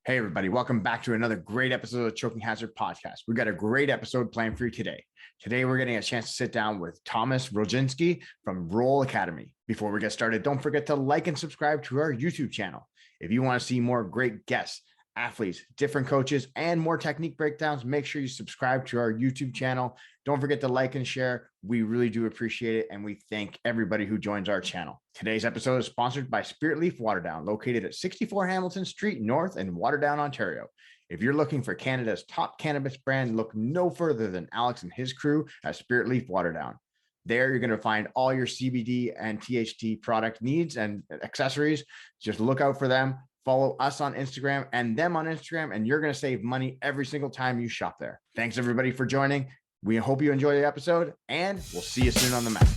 Hey, everybody. Welcome back to another great episode of the Choking Hazard Podcast. We've got a great episode planned for you today. Today, we're getting a chance to sit down with Thomas Rozdzynski from Roll Academy. Before we get started, don't forget to like and subscribe to our YouTube channel. If you want to see more great guests, athletes, different coaches, and more technique breakdowns, make sure you subscribe to our YouTube channel. Don't forget to like and share. We really do appreciate it, and we thank everybody who joins our channel. Today's episode is sponsored by SpiritLeaf Waterdown, located at 64 Hamilton Street North in Waterdown, Ontario. If you're looking for Canada's top cannabis brand, look no further than Alex and his crew at SpiritLeaf Waterdown. There, you're going to find all your CBD and THC product needs and accessories. Just look out for them. Follow us on Instagram and them on Instagram, and you're going to save money every single time you shop there. Thanks, everybody, for joining. We hope you enjoy the episode, and we'll see you soon on the mat.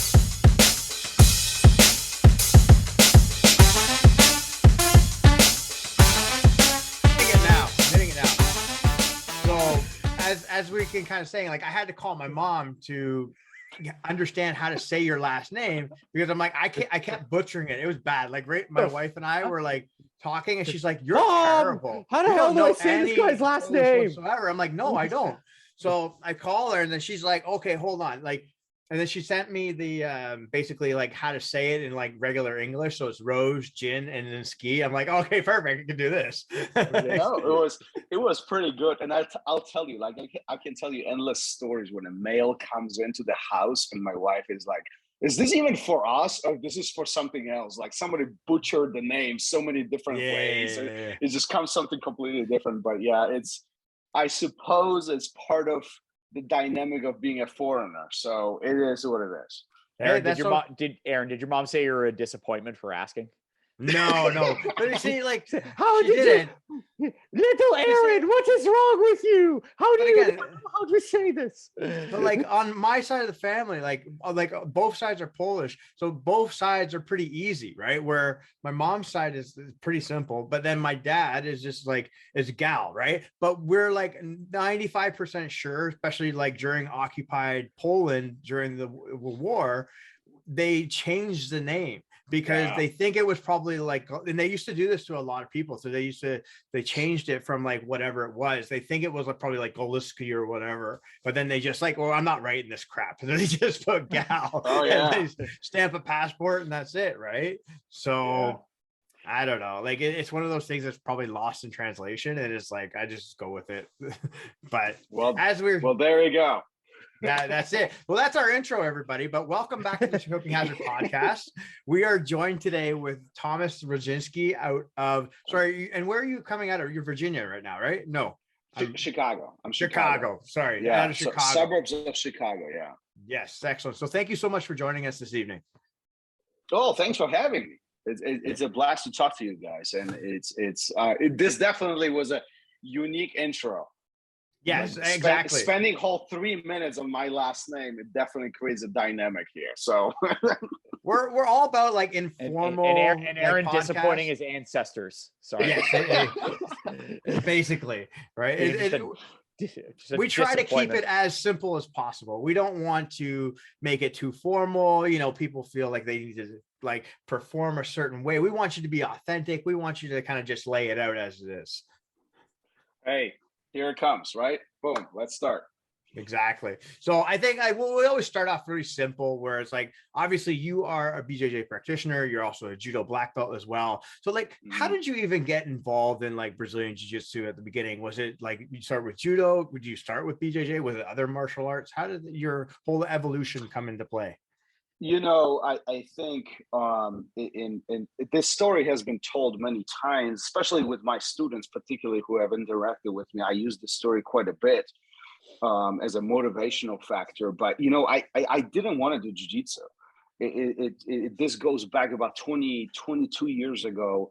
Hitting it now. So, as we can kind of saying, like, I had to call my mom to understand how to say your last name, because I'm like, I kept butchering it. It was bad. Like, my wife and I were like talking, and she's like, "You're terrible. How the hell do I say this guy's last name?" Whatsoever. I'm like, "No, I don't." So I call her, and then she's like, "Okay, hold on." Like, and then she sent me the basically like how to say it in like regular English. So it's Rose, Gin, and then Ski. I'm like, okay, perfect. I can do this. No, it was pretty good. And I'll tell you, like, I can tell you endless stories when a male comes into the house and my wife is like, "Is this even for us, or this is for something else?" Like, somebody butchered the name so many different ways. It just comes something completely different. But yeah, I suppose it's part of the dynamic of being a foreigner. So it is what it is. Aaron, did your mom say you're a disappointment for asking? No. But you see, like, how did you, little Aaron? What is wrong with you? How do you say this? But like, on my side of the family, like both sides are Polish, so both sides are pretty easy, right? Where my mom's side is pretty simple, but then my dad is just like is Gal, right? But we're like 95% sure, especially like during occupied Poland during the war, they changed the name. Because they think it was probably like, and they used to do this to a lot of people. So they changed it from like whatever it was. They think it was like probably like Goliski or whatever. But then they just like, well, I'm not writing this crap. And they just put Gal. Oh, yeah. And they stamp a passport and that's it, right? So I don't know. Like, it's one of those things that's probably lost in translation. And it's like, I just go with it. But there you go. That's it. Well, that's our intro, everybody. But welcome back to the Choking Hazard Podcast. We are joined today with Thomas Rozdzynski out of, and where are you coming out of? You're Virginia right now, right? No. Chicago. I'm Chicago. Sorry. Yeah. Out of Chicago. Suburbs of Chicago. Yeah. Yes. Excellent. So thank you so much for joining us this evening. Oh, thanks for having me. It's a blast to talk to you guys. And this definitely was a unique intro. Yes, exactly. Spending whole 3 minutes on my last name, it definitely creates a dynamic here. So we're all about like informal and Aaron like, disappointing his ancestors. Sorry. Yes, basically, right? We try to keep it as simple as possible. We don't want to make it too formal. You know, people feel like they need to like perform a certain way. We want you to be authentic. We want you to kind of just lay it out as it is. Hey. Here it comes, right? Boom, let's start. Exactly. So I think we always start off very simple, where it's like, obviously you are a BJJ practitioner. You're also a judo black belt as well. So like, how did you even get involved in like Brazilian Jiu-Jitsu at the beginning? Was it like you start with judo? Would you start with BJJ? Was it other martial arts? How did your whole evolution come into play? You know, I think in this story has been told many times, especially with my students, particularly who have interacted with me. I use this story quite a bit as a motivational factor. But, you know, I didn't want to do jiu-jitsu. This goes back about 22 years ago.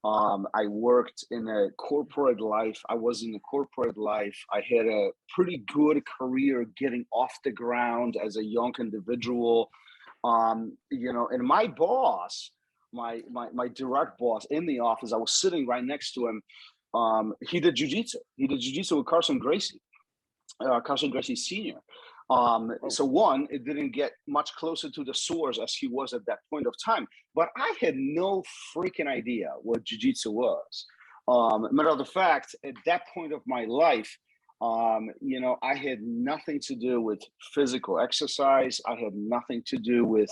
I worked in a corporate life. I was in a corporate life. I had a pretty good career getting off the ground as a young individual. You know, and my boss, my direct boss in the office, I was sitting right next to him. He did jiu-jitsu. He did jiu-jitsu with Carson Gracie Sr. So one, it didn't get much closer to the source as he was at that point of time. But I had no freaking idea what jiu-jitsu was. Matter of the fact, at that point of my life, you know, I had nothing to do with physical exercise. I had nothing to do with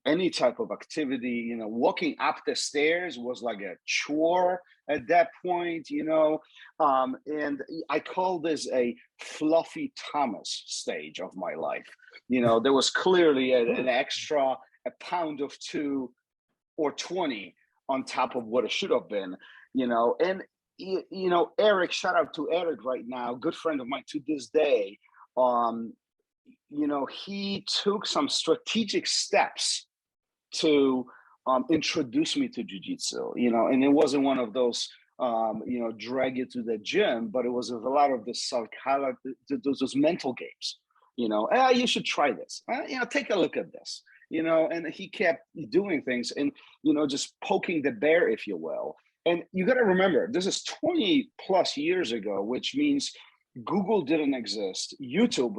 any type of activity. You know, walking up the stairs was like a chore at that point, you know. And I call this a fluffy Thomas stage of my life. You know, there was clearly an extra, a pound of 2 or 20 on top of what it should have been, you know. And you know, Eric, shout out to Eric right now, good friend of mine to this day. You know, he took some strategic steps to introduce me to jiu-jitsu, you know, and it wasn't one of those, you know, drag you to the gym, but it was a lot of the psychology, those mental games, you know, you should try this, you know, take a look at this, you know, and he kept doing things and, you know, just poking the bear, if you will. And you got to remember, this is 20 plus years ago, which means Google didn't exist. YouTube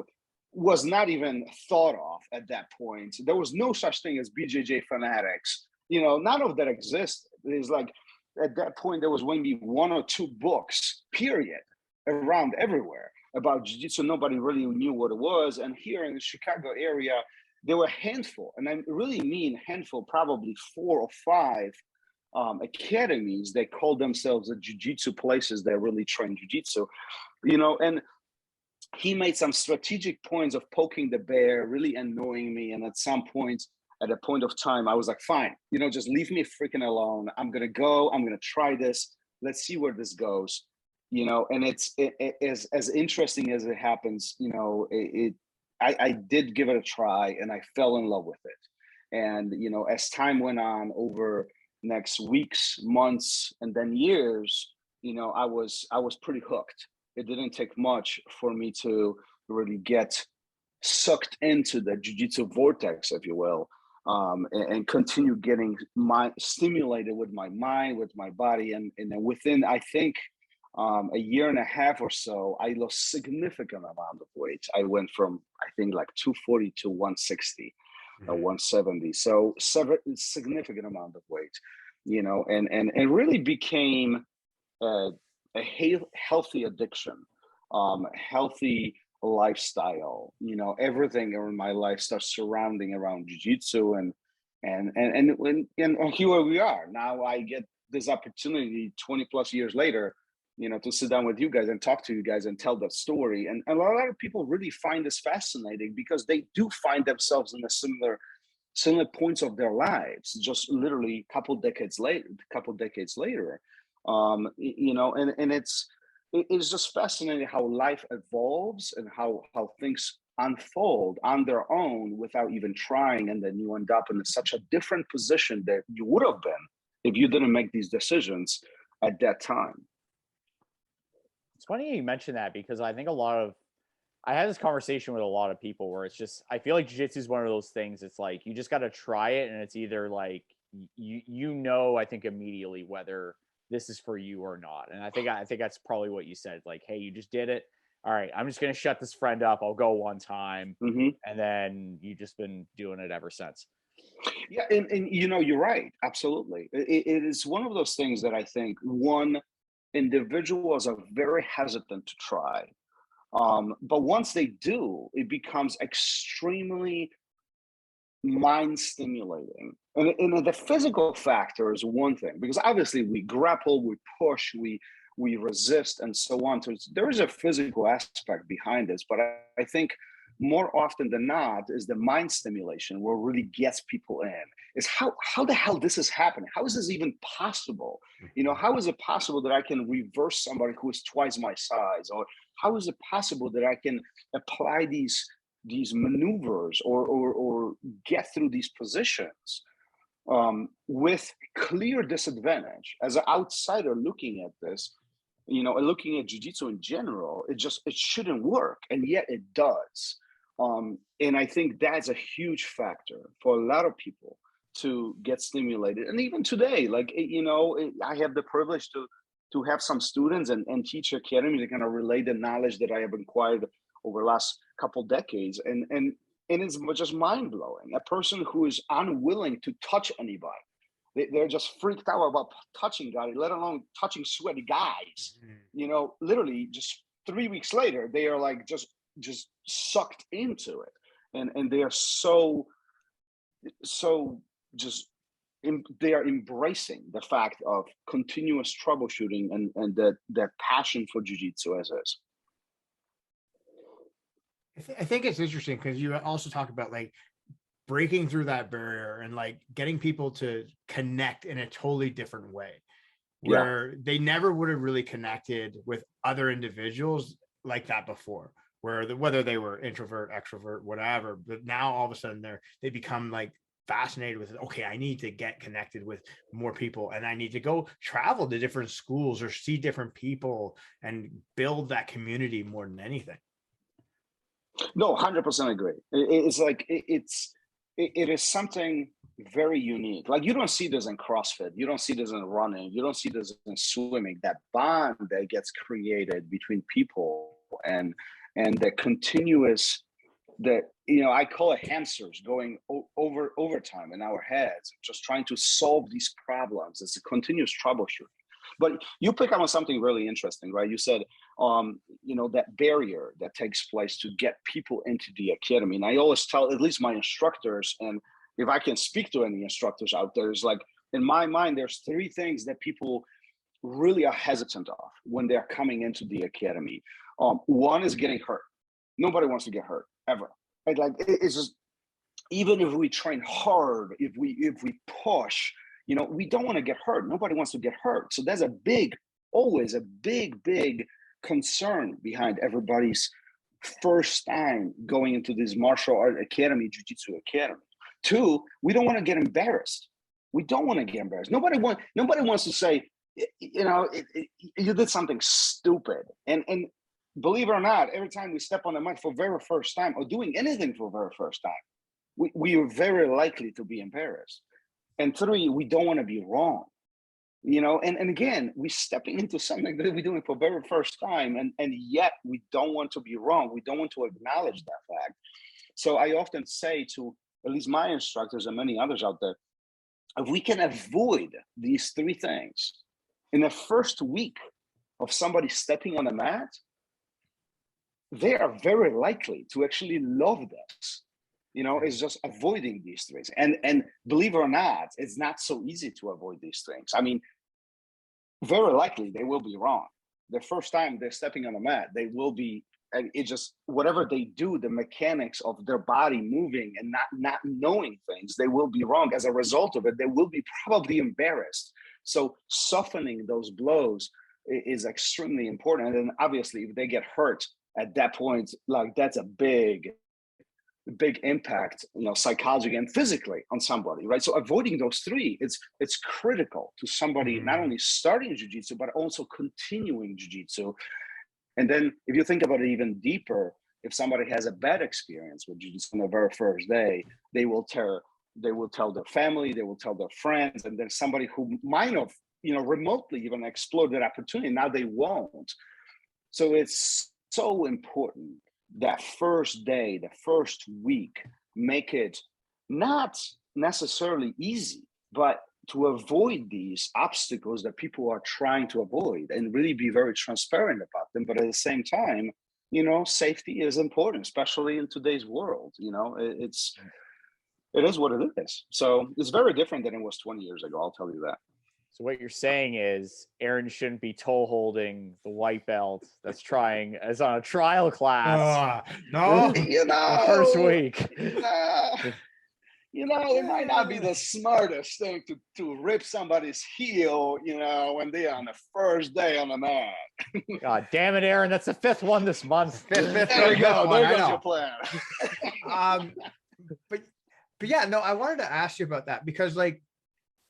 was not even thought of at that point. There was no such thing as BJJ fanatics. You know, none of that existed. It's like at that point, there was maybe 1 or 2 books, period, around everywhere about jiu-jitsu. Nobody really knew what it was. And here in the Chicago area, there were a handful, and I really mean handful, probably 4 or 5 academies that called themselves the jiu-jitsu places that really train jiu-jitsu, you know. And he made some strategic points of poking the bear, really annoying me. And at some point, at a point of time, I was like, fine, you know, just leave me freaking alone. I'm going to go, I'm going to try this. Let's see where this goes, you know. And it's as interesting as it happens, you know, I did give it a try and I fell in love with it. And, you know, as time went on over next weeks, months, and then years, you know, I was pretty hooked. It didn't take much for me to really get sucked into the jiu-jitsu vortex, if you will, and continue getting stimulated with my mind, with my body. And then within, I think, a year and a half or so, I lost significant amount of weight. I went from, I think, like 240 to 160. 170, so significant amount of weight, you know, and really became a healthy addiction, healthy lifestyle, you know. Everything in my life starts surrounding around jiu-jitsu, and here we are now. I get this opportunity 20 plus years later, you know, to sit down with you guys and talk to you guys and tell that story. And a lot of people really find this fascinating because they do find themselves in a similar points of their lives, just literally a couple decades later, you know, and it's just fascinating how life evolves and how things unfold on their own without even trying. And then you end up in such a different position that you would have been if you didn't make these decisions at that time. It's funny you mentioned that because I think I had this conversation with a lot of people where it's just, I feel like jiu-jitsu is one of those things. It's like, you just got to try it. And it's either like, you know, I think immediately whether this is for you or not. And I think that's probably what you said. Like, hey, you just did it. All right, I'm just going to shut this friend up. I'll go one time. And then you've just been doing it ever since. Yeah. And you know, you're right. Absolutely. It is one of those things that I think individuals are very hesitant to try. But once they do, it becomes extremely mind stimulating. And the physical factor is one thing, because obviously we grapple, we push, we resist, and so on. So there is a physical aspect behind this, but I think more often than not is the mind stimulation where really gets people in. Is how the hell this is happening? How is this even possible? You know, how is it possible that I can reverse somebody who is twice my size? Or how is it possible that I can apply these maneuvers or get through these positions with clear disadvantage? As an outsider looking at this, you know, looking at jiu-jitsu in general, it shouldn't work, and yet it does. And I think that's a huge factor for a lot of people to get stimulated. And even today, like, you know, I have the privilege to have some students and teach academy to kind of relay the knowledge that I have acquired over the last couple decades. And it's just mind blowing. A person who is unwilling to touch anybody, They're just freaked out about touching guys, let alone touching sweaty guys. Literally just 3 weeks later, they are like just sucked into it, and they are so just they are embracing the fact of continuous troubleshooting and that passion for jiu-jitsu as is. I think it's interesting because you also talk about like breaking through that barrier and like getting people to connect in a totally different way, where they never would have really connected with other individuals like that before, whether they were introvert, extrovert, whatever, but now all of a sudden they become like fascinated with it. Okay, I need to get connected with more people, and I need to go travel to different schools or see different people and build that community more than anything. No, 100% agree. It's like it is something very unique. Like you don't see this in CrossFit, you don't see this in running, you don't see this in swimming. That bond that gets created between people and the continuous, I call it hamsters going overtime in our heads, just trying to solve these problems. It's a continuous troubleshooting. But you pick up on something really interesting, right? You said, that barrier that takes place to get people into the academy. And I always tell, at least my instructors, and if I can speak to any instructors out there, is like, in my mind, there's 3 things that people really are hesitant of when they're coming into the academy. One is getting hurt. Nobody wants to get hurt ever. Right? Like it's just, even if we train hard, if we push, we don't want to get hurt. Nobody wants to get hurt. So there's always a big concern behind everybody's first time going into this martial art academy, jiu-jitsu academy. 2, we don't want to get embarrassed. We don't want to get embarrassed. Nobody wants to say, you did something stupid. And believe it or not, every time we step on the mat for very first time or doing anything for very first time, we are very likely to be embarrassed. And 3, we don't want to be wrong, and again, we're stepping into something that we're doing for the very first time, and yet we don't want to be wrong. We don't want to acknowledge that fact. So I often say to at least my instructors and many others out there, if we can avoid these 3 things in the first week of somebody stepping on the mat, they are very likely to actually love this. It's just avoiding these things. And believe it or not, it's not so easy to avoid these things. I mean, very likely they will be wrong. The first time they're stepping on the mat, they will be, and it just, whatever they do, the mechanics of their body moving and not knowing things, they will be wrong. As a result of it, they will be probably embarrassed. So softening those blows is extremely important. And then obviously if they get hurt at that point, like that's a big impact, psychologically and physically on somebody, right? So avoiding those 3, it's critical to somebody not only starting jiu-jitsu, but also continuing jiu-jitsu. And then if you think about it even deeper, if somebody has a bad experience with jiu-jitsu on the very first day, they will tell their family, they will tell their friends, and then somebody who might have, remotely even explored that opportunity, now they won't. So it's so important that first day, the first week, make it not necessarily easy, but to avoid these obstacles that people are trying to avoid, and really be very transparent about them. But at the same time, safety is important, especially in today's world. It is what it is. So it's very different than it was 20 years ago. I'll tell you that. So what you're saying is Aaron shouldn't be toe holding the white belt that's trying as on a trial class. No, the first week. It might not be the smartest thing to rip somebody's heel, when they're on the first day on the mat. God damn it, Aaron! That's the 5th one this month. There you go. There goes your plan. But yeah, no, I wanted to ask you about that because, like,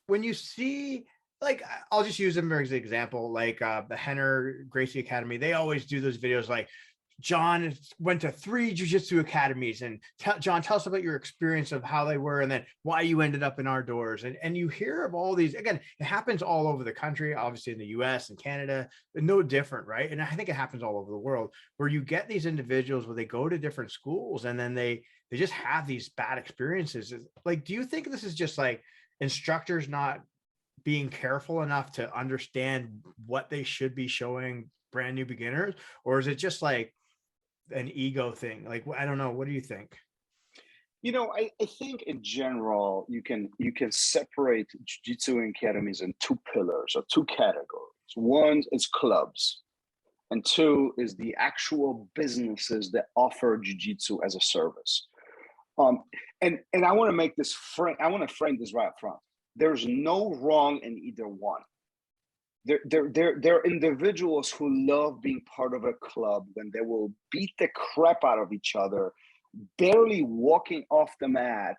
when you see, like, I'll just use them as an example, like the Henner Gracie Academy, they always do those videos like, John went to 3 jiu-jitsu academies, and John, tell us about your experience of how they were and then why you ended up in our doors. And you hear of all these, again, it happens all over the country, obviously in the US and Canada, no different, right? And I think it happens all over the world, where you get these individuals where they go to different schools and then they just have these bad experiences. Like, do you think this is just like instructors not being careful enough to understand what they should be showing brand new beginners, or is it just like an ego thing? Like, I don't know. What do you think? I think in general you can separate jiu-jitsu academies in two pillars or two categories. One is clubs, and two is the actual businesses that offer jiu-jitsu as a service. And I want to make this I want to frame this right up front. There's no wrong in either one. There are individuals who love being part of a club when they will beat the crap out of each other, barely walking off the mat,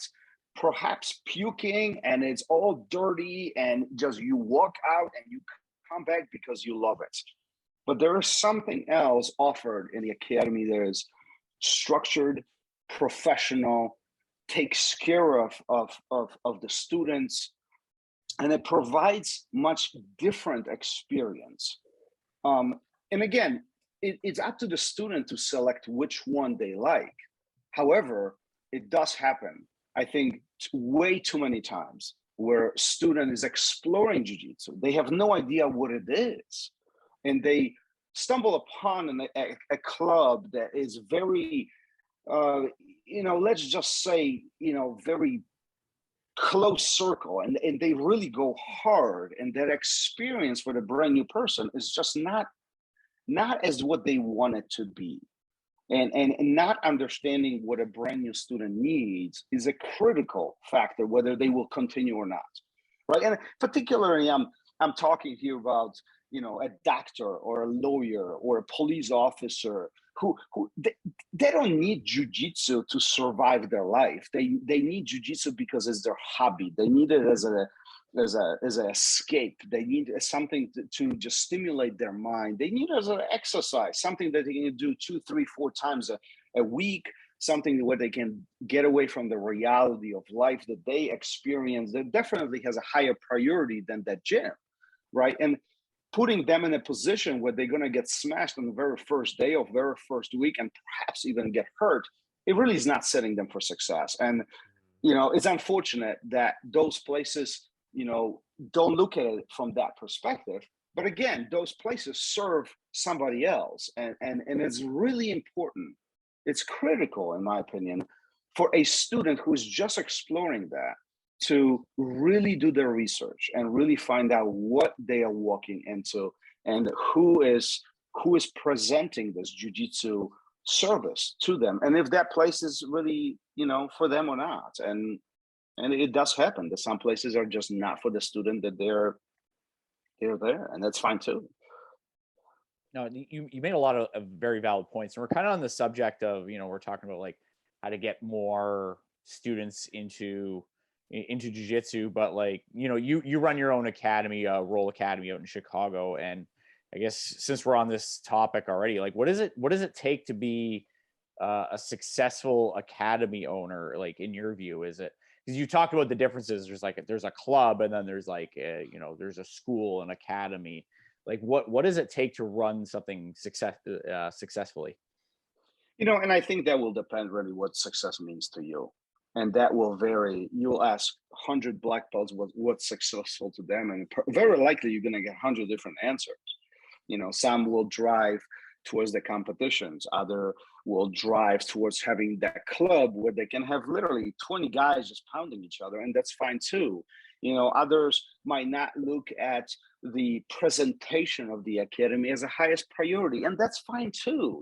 perhaps puking, and it's all dirty, and just you walk out and you come back because you love it. But there is something else offered in the academy that is structured, professional, takes care of the students, and it provides much different experience. And again, it's up to the student to select which one they like. However, it does happen, I think, way too many times where student is exploring jiu-jitsu. They have no idea what it is, and they stumble upon a club that is very, let's just say, very close circle, and they really go hard, and that experience for the brand new person is just not as what they want it to be. And not understanding what a brand new student needs is a critical factor, whether they will continue or not, right? And particularly, I'm talking here about a doctor or a lawyer or a police officer who they don't need jiu-jitsu to survive their life. They need jiu-jitsu because it's their hobby. They need it as an escape. They need something to just stimulate their mind. They need it as an exercise, something that they can do 2, 3, 4 times a week, something where they can get away from the reality of life that they experience that definitely has a higher priority than that gym, right? And putting them in a position where they're going to get smashed on the very first day of very first week and perhaps even get hurt, it really is not setting them for success. And it's unfortunate that those places don't look at it from that perspective. But again, those places serve somebody else. And it's really important. It's critical, in my opinion, for a student who's just exploring that to really do their research and really find out what they are walking into and who is presenting this jiu-jitsu service to them. And if that place is really, for them or not. And it does happen that some places are just not for the student, that they're there, and that's fine too. No, you made a lot of very valid points, and we're kind of on the subject of we're talking about like how to get more students into jiu-jitsu, but like you run your own academy, Roll Academy out in Chicago, and I guess since we're on this topic already, like what does it take to be a successful academy owner? Like in your view, is it? Because you talked about the differences. There's a club, and then there's there's a school, an academy. Like what does it take to run something successfully? And I think that will depend really what success means to you, and that will vary. You'll ask 100 black belts what's successful to them, and very likely you're going to get 100 different answers. Some will drive towards the competitions, other will drive towards having that club where they can have literally 20 guys just pounding each other, and that's fine too. Others might not look at the presentation of the academy as the highest priority, and that's fine too.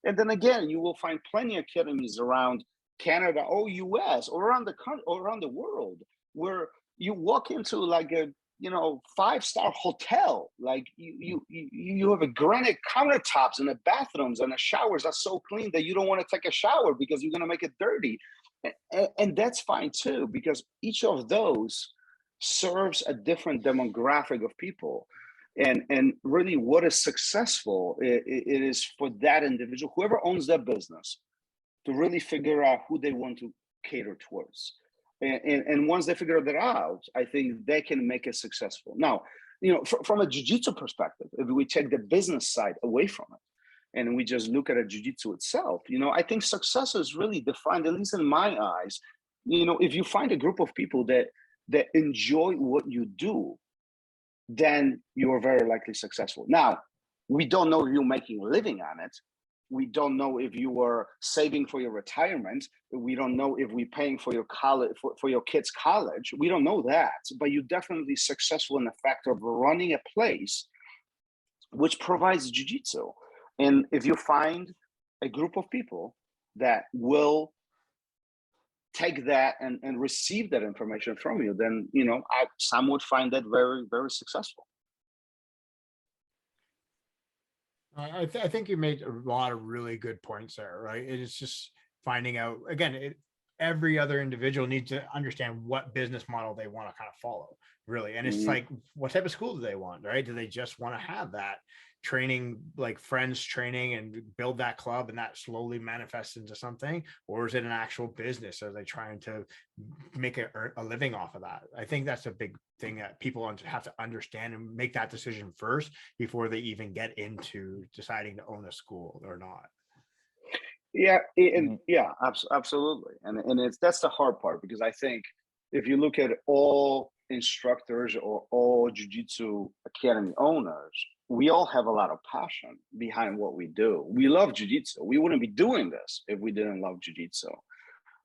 And then again, you will find plenty of academies around Canada or US or around the country or around the world where you walk into like a 5-star hotel, like you have a granite countertops and the bathrooms and the showers are so clean that you don't want to take a shower because you're going to make it dirty. And that's fine too, because each of those serves a different demographic of people. And really what is successful, it is for that individual, whoever owns that business, to really figure out who they want to cater towards. And once they figure that out, I think they can make it successful. Now, from a jiu-jitsu perspective, if we take the business side away from it and we just look at a jiu-jitsu itself, I think success is really defined, at least in my eyes, if you find a group of people that that enjoy what you do, then you are very likely successful. Now, we don't know if you're making a living on it. We don't know if you are saving for your retirement. We don't know if we're paying for your college, for your kids' college. We don't know that, but you're definitely successful in the fact of running a place which provides jiu-jitsu. And if you find a group of people that will take that and receive that information from you, then, you know, some would find that very, very successful. I think you made a lot of really good points there, right? It is just finding out, again, every other individual needs to understand what business model they want to kind of follow, really. And it's like, what type of school do they want, right? Do they just want to have that training, like friends training, and build that club and that slowly manifests into something? Or is it an actual business? Are they trying to make a living off of that? I think that's a big thing that people have to understand and make that decision first before they even get into deciding to own a school or not. Yeah, and yeah, absolutely. And that's the hard part, because I think if you look at all instructors or all jiu-jitsu academy owners, we all have a lot of passion behind what we do. We love jiu-jitsu. We wouldn't be doing this if we didn't love jiu-jitsu,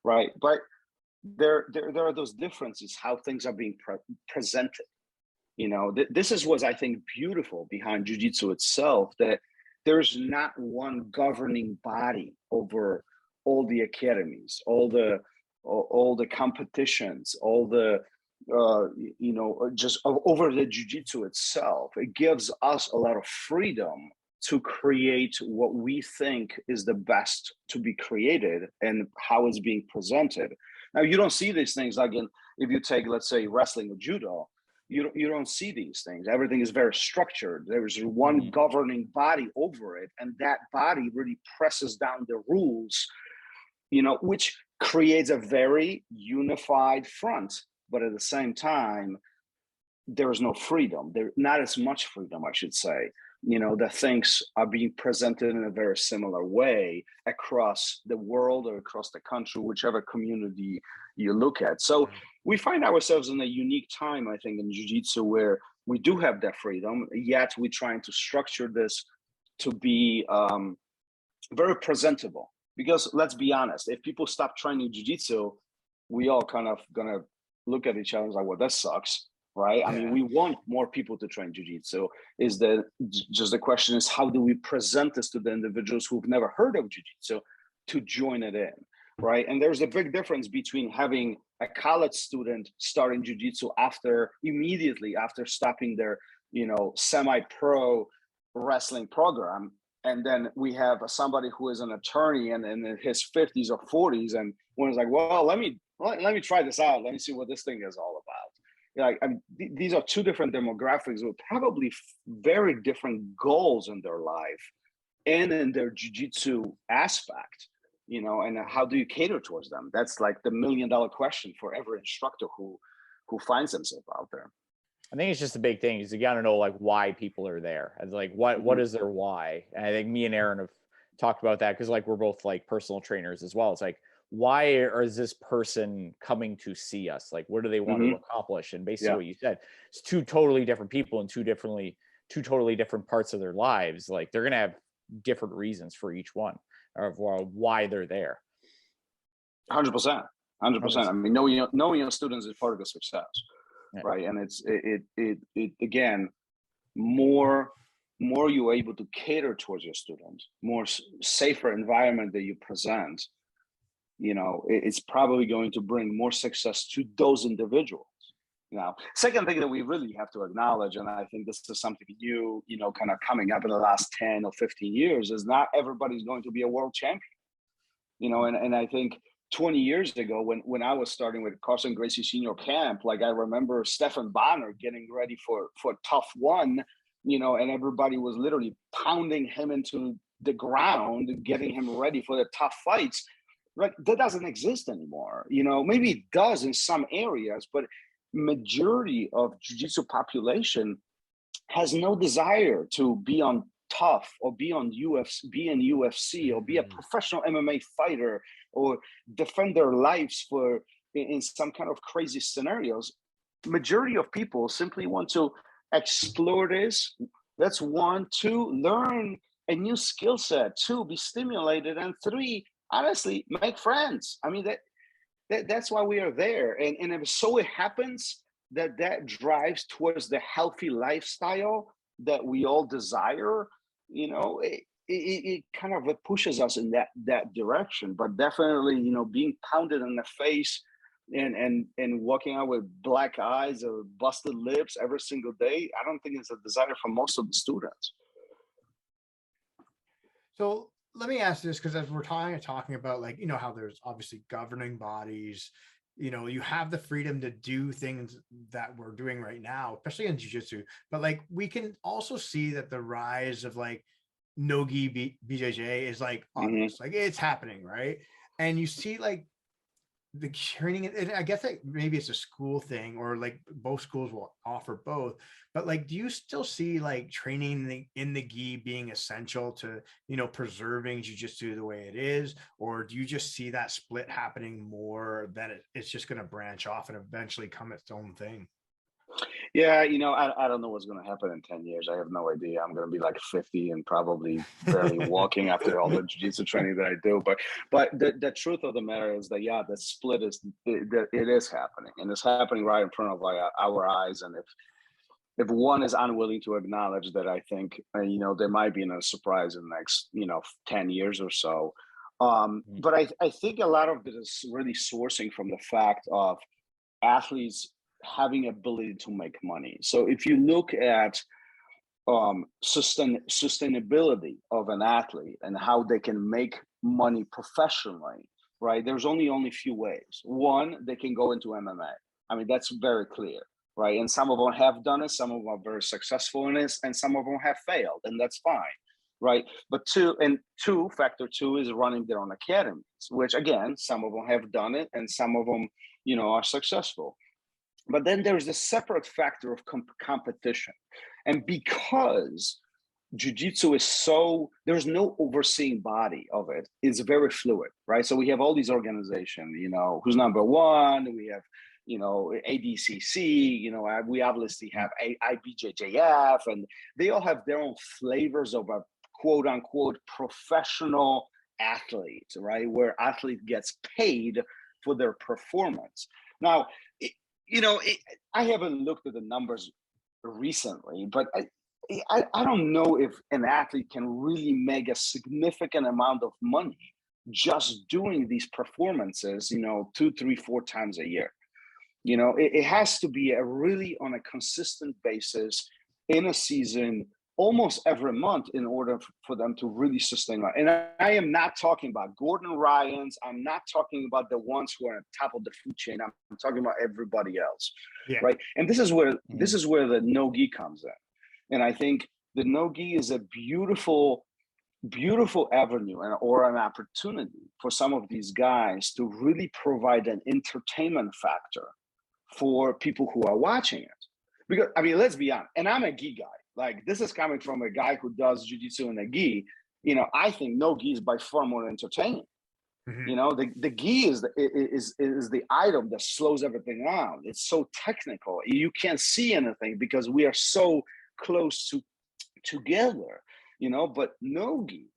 right? But there are those differences, how things are being presented. You know, this is what I think beautiful behind jiu-jitsu itself, that there's not one governing body over all the academies, all the competitions, all the you know, just over the jiu-jitsu itself. It gives us a lot of freedom to create what we think is the best to be created and how it's being presented. Now, you don't see these things like if you take, let's say, wrestling or judo. You don't see these things. Everything is very structured. There's one governing body over it, and that body really presses down the rules, you know, which creates a very unified front. But at the same time, there is no freedom. There's not as much freedom, I should say. You know, the things are being presented in a very similar way across the world or across the country, whichever community you look at. So we find ourselves in a unique time, I think, in jiu-jitsu, where we do have that freedom, yet we're trying to structure this to be very presentable. Because let's be honest, if people stop training jiu-jitsu, we all kind of gonna look at each other and like, well, that sucks. Right? I mean, we want more people to train jiu-jitsu. Just the question is, how do we present this to the individuals who've never heard of jiu-jitsu to join it in, right? And there's a big difference between having a college student starting jiu-jitsu immediately after stopping their, you know, semi-pro wrestling program, and then we have somebody who is an attorney and in his 50s or 40s, and one is like, well, let me try this out. Let me see what this thing is all about. Like, I mean, these are two different demographics with probably very different goals in their life and in their jiu-jitsu aspect, you know, and how do you cater towards them? That's like the $1 million question for every instructor who finds themselves out there. I think it's just a big thing is you got to know like why people are there and like what is their why. And I think me and Aaron have talked about that because like we're both like personal trainers as well. It's like, why is this person coming to see us? Like, what do they want to accomplish? And basically what you said, it's two totally different people and two totally different parts of their lives. Like they're going to have different reasons for each one of why they're there. 100%. I mean, knowing your students is part of the success, right? And it again, more you're able to cater towards your students, more safer environment that you present, you know, it's probably going to bring more success to those individuals. Now, second thing that we really have to acknowledge, and I think this is something new, you know, kind of coming up in the last 10 or 15 years, is not everybody's going to be a world champion. You know, and I think 20 years ago, when I was starting with Carson Gracie Senior Camp, like I remember Stefan Bonner getting ready for Tough One, you know, and everybody was literally pounding him into the ground, getting him ready for the tough fights. Right, that doesn't exist anymore. You know, maybe it does in some areas, but majority of jiu-jitsu population has no desire to be on Tough or be on be in UFC or be a professional MMA fighter or defend their lives in some kind of crazy scenarios. majority of people simply want to explore this. That's one. Two, learn a new skill set. Two, be stimulated. And three, honestly, make friends. I mean, that's why we are there. And if so it happens that drives towards the healthy lifestyle that we all desire, it kind of pushes us in that direction. But definitely, being pounded in the face and walking out with black eyes or busted lips every single day, I don't think it's a desire for most of the students. So let me ask this, because as we're talking about, like, how there's obviously governing bodies, you have the freedom to do things that we're doing right now, especially in jiu-jitsu, but like we can also see that the rise of like no-gi BJJ is like obvious, like it's happening, right? And you see like the training, and I guess that maybe it's a school thing, or like both schools will offer both, but like, do you still see like training in the gi being essential to, preserving jiu-jitsu the way it is? Or do you just see that split happening more, that it's just going to branch off and eventually come its own thing? Yeah, I don't know what's going to happen in 10 years. I have no idea. I'm going to be like 50 and probably barely walking after all the jiu-jitsu training that I do. But the truth of the matter is that, yeah, the split it is happening, and it's happening right in front of our eyes. And if one is unwilling to acknowledge that, I think, there might be a surprise in the next, 10 years or so. But I think a lot of it is really sourcing from the fact of athletes having ability to make money. So if you look at sustainability of an athlete and how they can make money professionally, right? There's only few ways. One, they can go into MMA. I mean, that's very clear, right? And some of them have done it, some of them are very successful in this, and some of them have failed, and that's fine, right? But factor two is running their own academies, which again, some of them have done it, and some of them, are successful. But then there's a separate factor of competition. And because jiu-jitsu is there's no overseeing body of it. It's very fluid, right? So we have all these organizations, who's number one. We have, ADCC, we obviously have IBJJF, and they all have their own flavors of a quote unquote professional athlete, right? Where athlete gets paid for their performance. Now, I haven't looked at the numbers recently, but I don't know if an athlete can really make a significant amount of money just doing these performances, 2, 3, 4 times a year. It has to be really on a consistent basis in a season, almost every month, in order for them to really sustain that. And I am not talking about Gordon Ryans. I'm not talking about the ones who are at the top of the food chain. I'm talking about everybody else, right? And this is where the no-gi comes in. And I think the no-gi is a beautiful, beautiful avenue or an opportunity for some of these guys to really provide an entertainment factor for people who are watching it. Because, I mean, let's be honest, and I'm a gi guy. Like, this is coming from a guy who does jiu-jitsu in a gi. I think no gi is by far more entertaining. The gi is the item that slows everything down. It's so technical. You can't see anything because we are so close together. But no gi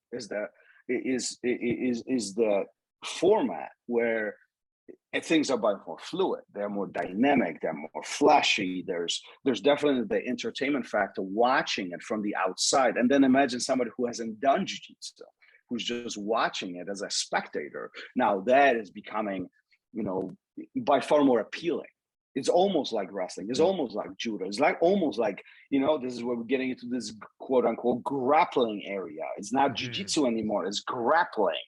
is the format where things are more fluid. They're more dynamic. They're more flashy. There's definitely the entertainment factor watching it from the outside. And then imagine somebody who hasn't done jiu-jitsu, who's just watching it as a spectator. Now that is becoming, by far more appealing. It's almost like wrestling. It's almost like judo. It's almost like, this is where we're getting into this quote unquote grappling area. It's not jiu-jitsu anymore. It's grappling.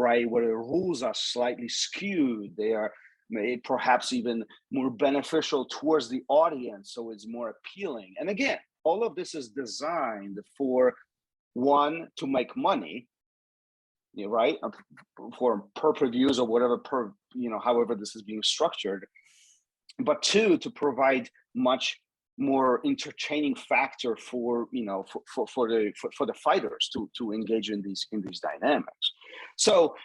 Right, where the rules are slightly skewed, they are perhaps even more beneficial towards the audience, so it's more appealing. And again, all of this is designed for one, to make money, right, for per-per-views or whatever, however this is being structured, but two, to provide much more entertaining factor for the fighters to engage in these dynamics. So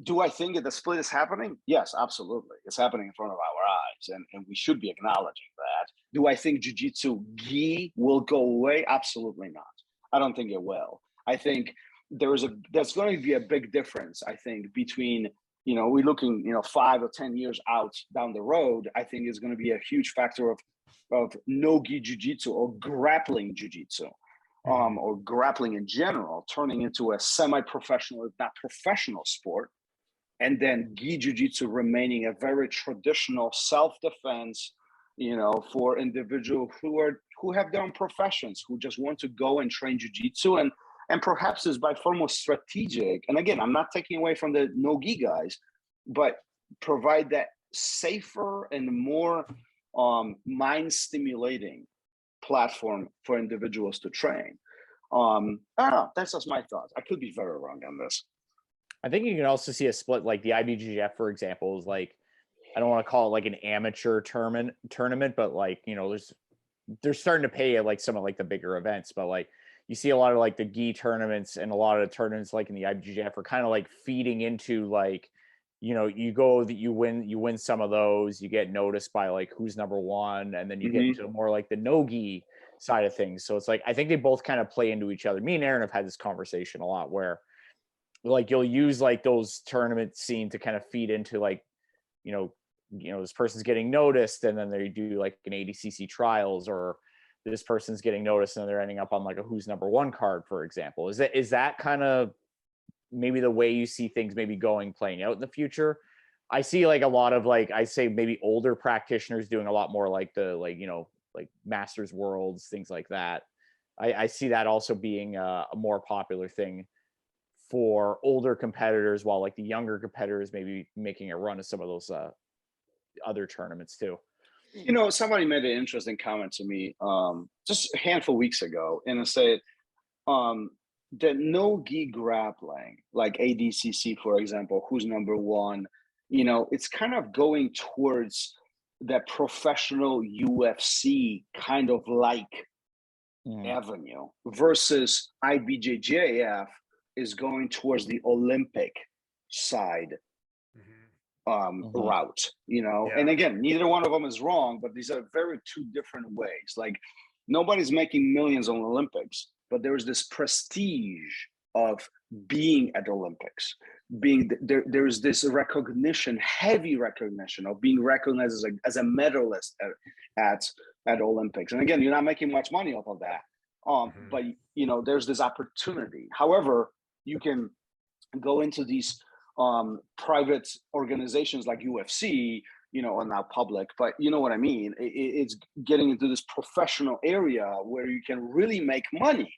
do I think that the split is happening? Yes, absolutely. It's happening in front of our eyes, and we should be acknowledging that. Do I think jiu-jitsu gi will go away? Absolutely not. I don't think it will. I think there's going to be a big difference, I think, between, we're looking, 5 or 10 years out down the road. I think it's going to be a huge factor of no-gi jiu-jitsu or grappling jiu-jitsu. Or grappling in general, turning into a semi-professional, if not professional sport, and then gi jiu-jitsu remaining a very traditional self-defense, for individuals who have their own professions, who just want to go and train jiu-jitsu, and perhaps is by far more strategic. And again, I'm not taking away from the no gi guys, but provide that safer and more mind-stimulating platform for individuals to train. I don't know. That's just my thoughts. I could be very wrong on this. I think you can also see a split, like the IBJJF, for example, is like, I don't want to call it like an amateur tournament, but like, they're starting to pay like some of like the bigger events, but like you see a lot of like the gi tournaments, and a lot of the tournaments like in the IBJJF are kind of like feeding into like, you go that you win some of those, you get noticed by like who's number one, and then you get into more like the no-gi side of things. So it's like, I think they both kind of play into each other. Me and Aaron have had this conversation a lot where like you'll use like those tournament scene to kind of feed into like, this person's getting noticed, and then they do like an ADCC trials, or this person's getting noticed and they're ending up on like a who's number one card, for example. Is that kind of maybe the way you see things maybe playing out in the future? I see like a lot of like, I say maybe older practitioners doing a lot more like the, like, like Masters Worlds, things like that. I see that also being a more popular thing for older competitors, while like the younger competitors maybe making a run of some of those other tournaments too. Somebody made an interesting comment to me just a handful of weeks ago, and it said, the no-gi grappling, like ADCC, for example, who's number one, it's kind of going towards that professional UFC kind of like avenue, versus IBJJF is going towards the Olympic side route, And again, neither one of them is wrong, but these are very two different ways. Like, nobody's making millions on Olympics, but there's this prestige of being at Olympics, there's this recognition, heavy recognition of being recognized as a medalist at Olympics. And again, you're not making much money off of that, but there's this opportunity. However, you can go into these private organizations like UFC, are now public, but you know what I mean? It's getting into this professional area where you can really make money,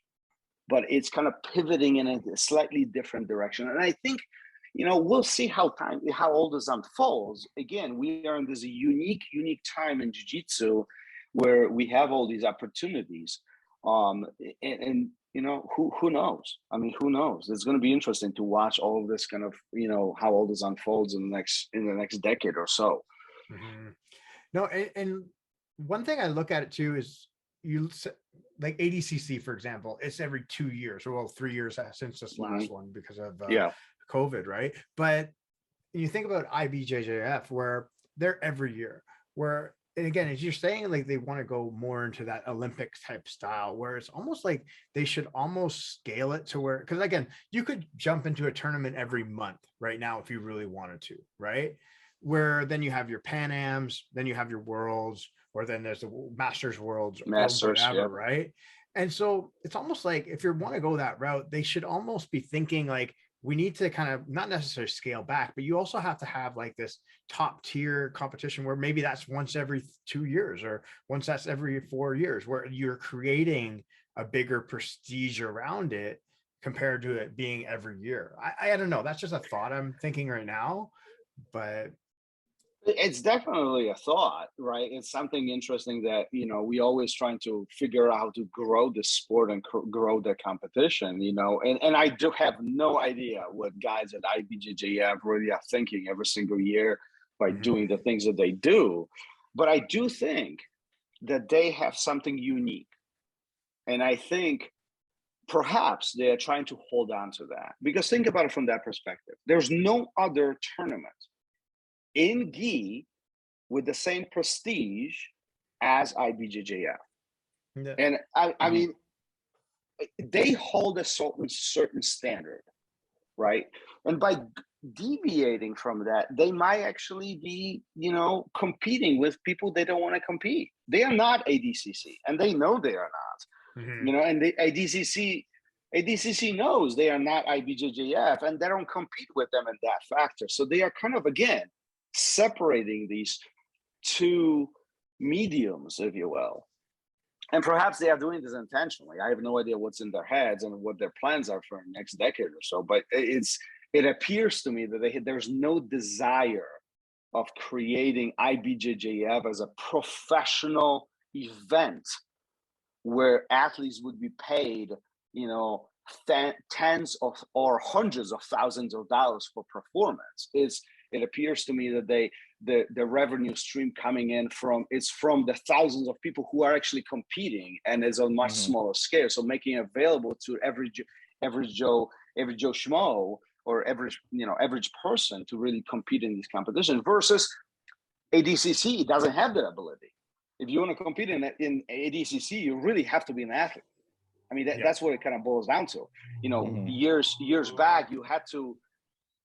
but it's kind of pivoting in a slightly different direction. And I think, we'll see how all this unfolds. Again, we are in this unique time in jiu-jitsu where we have all these opportunities. And who knows? I mean, who knows? It's going to be interesting to watch all of this kind of, how all this unfolds in the next decade or so. No, and one thing I look at it too is, like ADCC, for example, it's every 2 years, or well, 3 years since this last one because of COVID, right? But you think about IBJJF, where they're every year, where, and again, as you're saying, like they want to go more into that Olympics type style, where it's almost like they should almost scale it to where, because again, you could jump into a tournament every month right now if you really wanted to, right? Where then you have your Pan Ams, then you have your Worlds, or then there's the Masters Worlds, or whatever, right? And so it's almost like if you want to go that route, they should almost be thinking like, we need to kind of not necessarily scale back, but you also have to have like this top tier competition where maybe that's once every 2 years, or once that's every 4 years, where you're creating a bigger prestige around it compared to it being every year. I don't know. That's just a thought I'm thinking right now, but it's definitely a thought, right? It's something interesting that, we always trying to figure out how to grow the sport and grow the competition, and I do have no idea what guys at IBJJF really are thinking every single year by doing the things that they do. But I do think that they have something unique. And I think perhaps they are trying to hold on to that, because think about it from that perspective. There's no other tournament in gi with the same prestige as IBJJF. Yeah. And I mean, they hold a certain standard, right? And by deviating from that, they might actually be, competing with people they don't want to compete. They are not ADCC, and they know they are not. And the ADCC knows they are not IBJJF, and they don't compete with them in that factor. So they are kind of, again, separating these two mediums, if you will. And perhaps they are doing this intentionally. I have no idea what's in their heads and what their plans are for the next decade or so. But it appears to me that there's no desire of creating IBJJF as a professional event where athletes would be paid, tens of or hundreds of thousands of dollars for performance. It appears to me that the revenue stream coming in from the thousands of people who are actually competing, and is on much smaller scale. So making it available to average Joe Schmo, or average person to really compete in these competitions, versus ADCC doesn't have that ability. If you want to compete in ADCC, you really have to be an athlete. I mean, that's what it kind of boils down to. Years back, you had to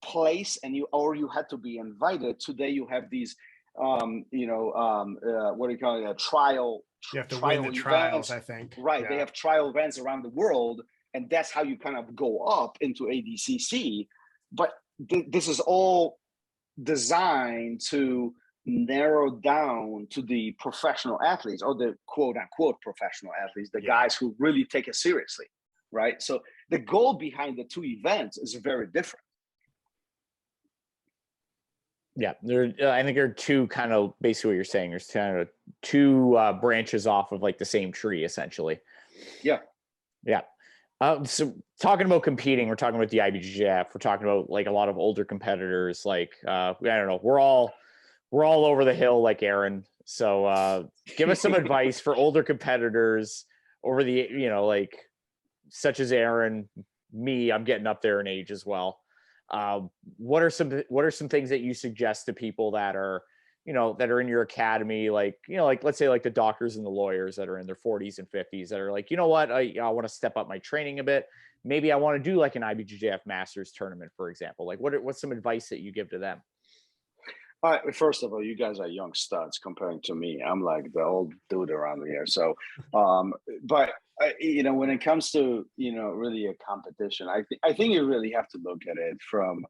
place or you had to be invited. Today you have these what do you call it, trial you have to trial win the events. trials, I think. Right. They have trial events around the world, and that's how you kind of go up into ADCC. But this is all designed to narrow down to the professional athletes, or the quote unquote professional athletes, the guys who really take it seriously, right? So the goal behind the two events is very different. Yeah, I think there are two kind of, basically what you're saying, there's kind of two branches off of like the same tree, essentially. Yeah. Yeah. So talking about competing, we're talking about the IBJJF, we're talking about like a lot of older competitors, like, I don't know, we're all over the hill like Aaron. So give us some advice for older competitors over the, like such as Aaron, me, I'm getting up there in age as well. What are some things that you suggest to people that are, that are in your academy, like, like let's say like the doctors and the lawyers that are in their 40s and 50s that are like, what, I want to step up my training a bit. Maybe I want to do like an IBJJF Masters tournament, for example. Like what's some advice that you give to them? First of all, you guys are young studs comparing to me. I'm like the old dude around here. So, but when it comes to, really a competition, I think you really have to look at it from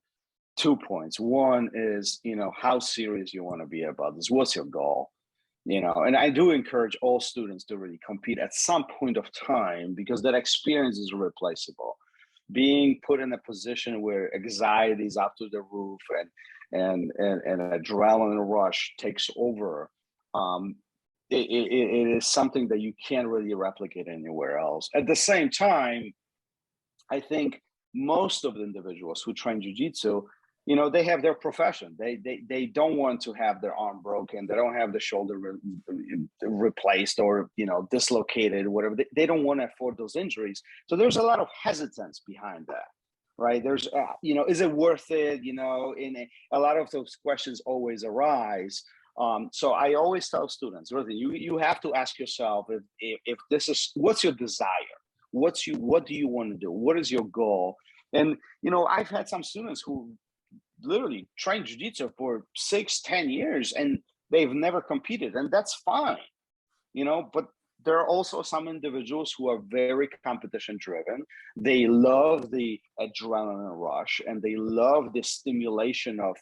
2 points. One is, how serious you want to be about this. What's your goal? And I do encourage all students to really compete at some point of time, because that experience is irreplaceable. Being put in a position where anxiety is up to the roof and an adrenaline rush takes over, it is something that you can't really replicate anywhere else. At the same time, I think most of the individuals who train jiu-jitsu, they have their profession. They don't want to have their arm broken. They don't have the shoulder replaced or, dislocated, whatever. They don't want to afford those injuries. So there's a lot of hesitance behind that, right? There's, is it worth it? A lot of those questions always arise. So I always tell students, really, you have to ask yourself if this is, what's your desire? What do you want to do? What is your goal? And, I've had some students who literally trained jiu-jitsu for 6-10 years and they've never competed, and that's fine, but there are also some individuals who are very competition driven. They love the adrenaline rush and they love the stimulation of,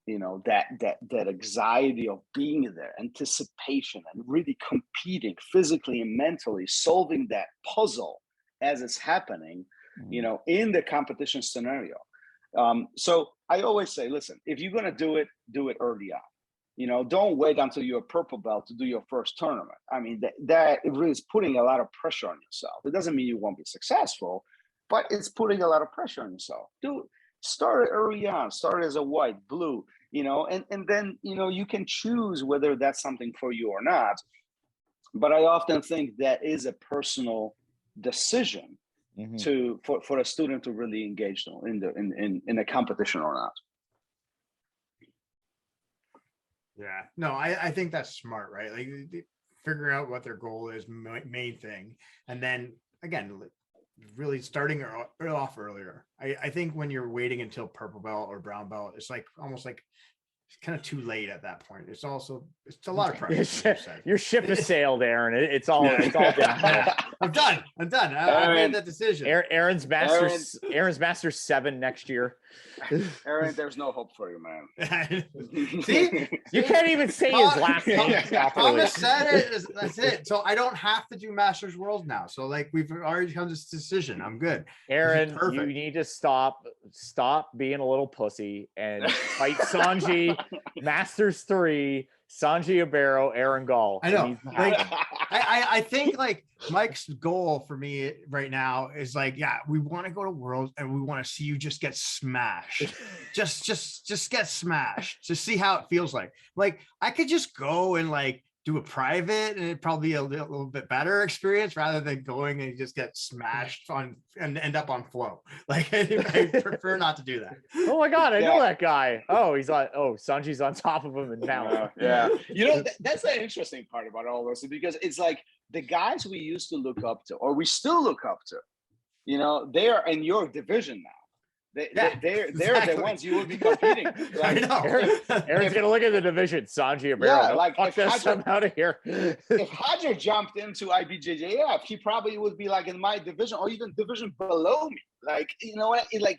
that anxiety of being there, anticipation, and really competing physically and mentally, solving that puzzle as it's happening, in the competition scenario. So I always say, listen, if you're going to do it early on. Don't wait until you're a purple belt to do your first tournament. I mean, that really is putting a lot of pressure on yourself. It doesn't mean you won't be successful, but it's putting a lot of pressure on yourself. Start early on, start as a white, blue, and then, you can choose whether that's something for you or not. But I often think that is a personal decision for a student to really engage in a competition or not. Yeah, no, I think that's smart, right? Like figure out what their goal is, main thing, and then again, really starting off earlier. I think when you're waiting until purple belt or brown belt, it's like almost like it's kind of too late at that point. It's a lot of pressure. Your ship has sailed, Aaron. It's all down. I'm done. I made that decision. Aaron's Masters 7 next year. Aaron, there's no hope for you, man. See, you can't even say his last name properly. Thomas said it. That's it. So I don't have to do Masters World now. So like we've already come to this decision. I'm good. Aaron, you need to stop being a little pussy and fight Sanji. Masters 3, Sanji Ibero, Aaron Gall. I know. Like, I think like Mike's goal for me right now is like, yeah, we want to go to Worlds and we want to see you just get smashed. just get smashed to see how it feels like. Like I could just go and like do a private and it'd probably be a little bit better experience rather than going and just get smashed on and end up on flow. Like I prefer not to do that. Oh my God, I know that guy. Oh, Sanji's on top of him and now. Yeah. You know, that's the interesting part about all this, because it's like the guys we used to look up to, or we still look up to, you know, they are in your division now. They're exactly the ones you would be competing. Like, I know. Aaron's gonna look at the division. Sanji Ibero. Yeah, like fuck this, I'm out of here. If Hajar jumped into IBJJF, he probably would be like in my division or even division below me. Like, you know what? Like,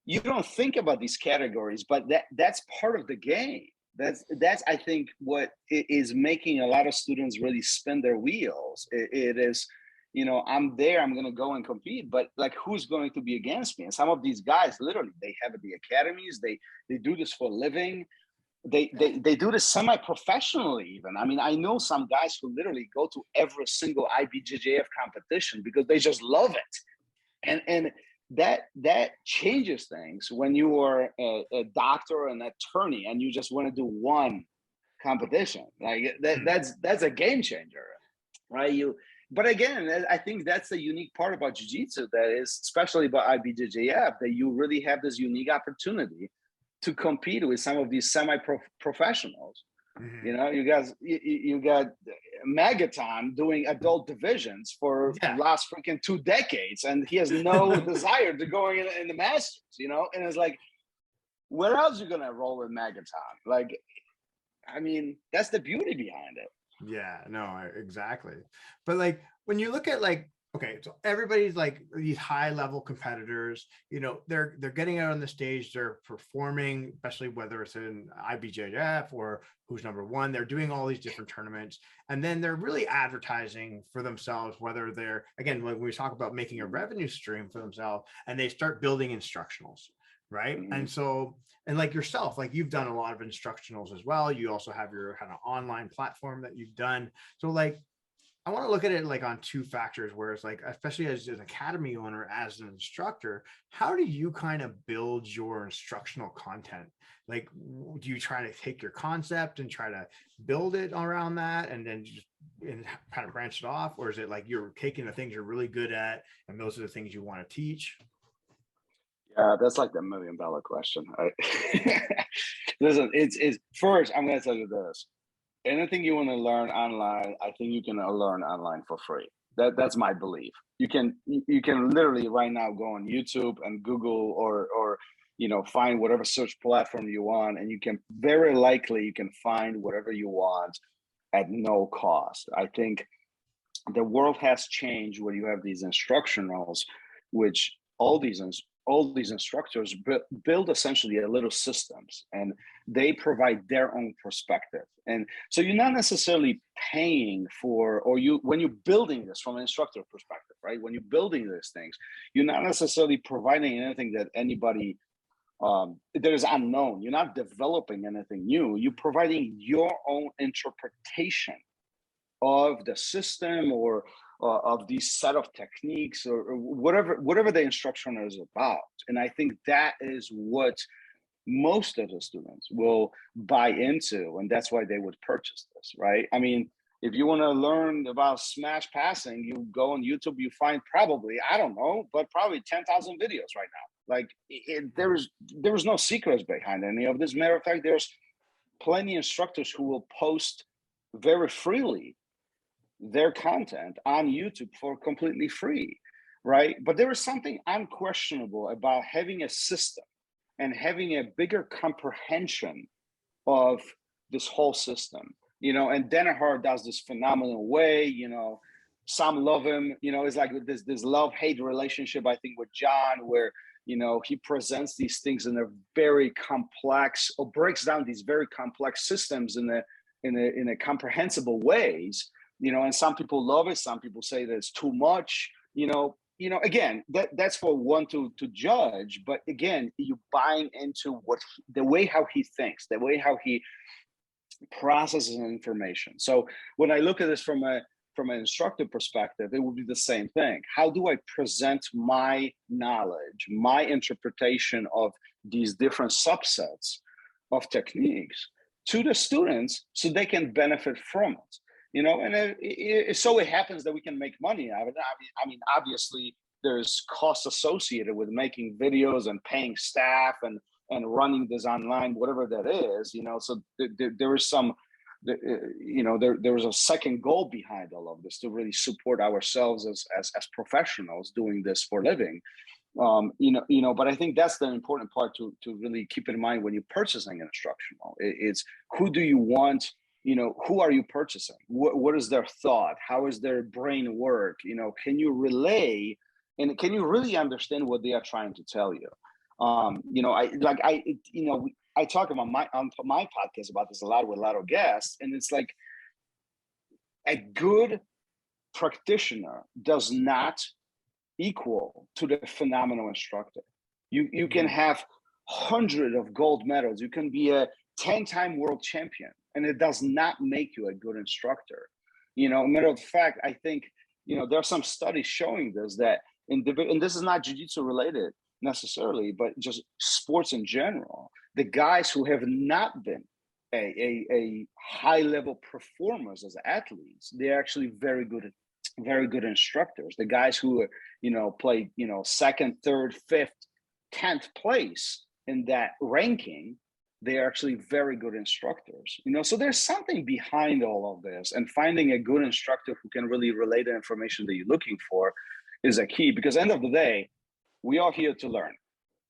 you don't think about these categories, but that's part of the game. That's I think what is making a lot of students really spin their wheels. It is, you know, I'm there, I'm going to go and compete, but like, who's going to be against me? And some of these guys, literally, they have the academies, they do this for a living. They do this semi-professionally even. I mean, I know some guys who literally go to every single IBJJF competition because they just love it. And that changes things when you are a doctor or an attorney and you just want to do one competition. Like that's a game changer, right? But again, I think that's the unique part about Jiu-Jitsu, that is, especially about IBJJF, that you really have this unique opportunity to compete with some of these semi-professionals. Mm-hmm. You know, you got Magaton doing adult divisions for the last freaking 2 decades, and he has no desire to go in the Masters, you know? And it's like, where else are you going to roll with Magaton? Like, I mean, that's the beauty behind it. Yeah, no, exactly. But like when you look at like, okay, so everybody's like these high level competitors, you know, they're getting out on the stage, they're performing, especially whether it's in IBJJF or who's number one, they're doing all these different tournaments. And then they're really advertising for themselves, whether they're, again, when we talk about making a revenue stream for themselves, and they start building instructionals. Right. Mm-hmm. And so, and like yourself, like you've done a lot of instructionals as well. You also have your kind of online platform that you've done. So like, I want to look at it like on 2 factors, where it's like, especially as an academy owner, as an instructor, how do you kind of build your instructional content? Like, do you try to take your concept and try to build it around that and then just kind of branch it off? Or is it like you're taking the things you're really good at and those are the things you want to teach? Yeah, that's like the $1 million question. Listen, it's first, I'm going to tell you this. Anything you want to learn online, I think you can learn online for free. That's my belief. You can literally right now go on YouTube and Google or you know, find whatever search platform you want, and you can very likely you can find whatever you want at no cost. I think the world has changed where you have these instructionals, which all these instructors build essentially a little systems, and they provide their own perspective. And so you're not necessarily paying for, or when you're building this from an instructor perspective, right? When you're building these things, you're not necessarily providing anything that anybody that is unknown. You're not developing anything new. You're providing your own interpretation of the system or of these set of techniques or whatever the instruction is about. And I think that is what most of the students will buy into, and that's why they would purchase this, right? I mean, If you want to learn about smash passing, you go on YouTube, you find probably, I don't know, but probably 10,000 videos right now. Like there's no secrets behind any of this. Matter of fact, there's plenty of instructors who will post very freely their content on YouTube for completely free, right? But there is something unquestionable about having a system and having a bigger comprehension of this whole system, and Danaher does this phenomenal way, some love him, it's like this love-hate relationship, I think, with John, where, he presents these things in a very complex, or breaks down these very complex systems in a comprehensible ways, and some people love it. Some people say that it's too much, again, that's for one to judge. But again, you buying into the way how he thinks, the way how he processes information. So when I look at this from an instructor perspective, it would be the same thing. How do I present my knowledge, my interpretation of these different subsets of techniques to the students so they can benefit from it? And so it happens that we can make money out of it. I mean, obviously, there's costs associated with making videos and paying staff and running this online, whatever that is. So there is some, there was a second goal behind all of this, to really support ourselves as professionals doing this for a living. But I think that's the important part to really keep in mind when you're purchasing an instructional. It's who do you want? Who are you purchasing? What is their thought? How is their brain work? Can you relay, and can you really understand what they are trying to tell you? I talk about on my podcast about this a lot with a lot of guests, and it's like a good practitioner does not equal to the phenomenal instructor. You can have hundreds of gold medals. You can be a 10-time world champion, and it does not make you a good instructor. Matter of fact, I think, there are some studies showing this, that and this is not jiu-jitsu related necessarily, but just sports in general, the guys who have not been a high level performers as athletes, they're actually very good instructors. The guys who play second, third, fifth, 10th place in that ranking, they're actually very good instructors. So there's something behind all of this, and finding a good instructor who can really relay the information that you're looking for is a key, because at the end of the day, we are here to learn.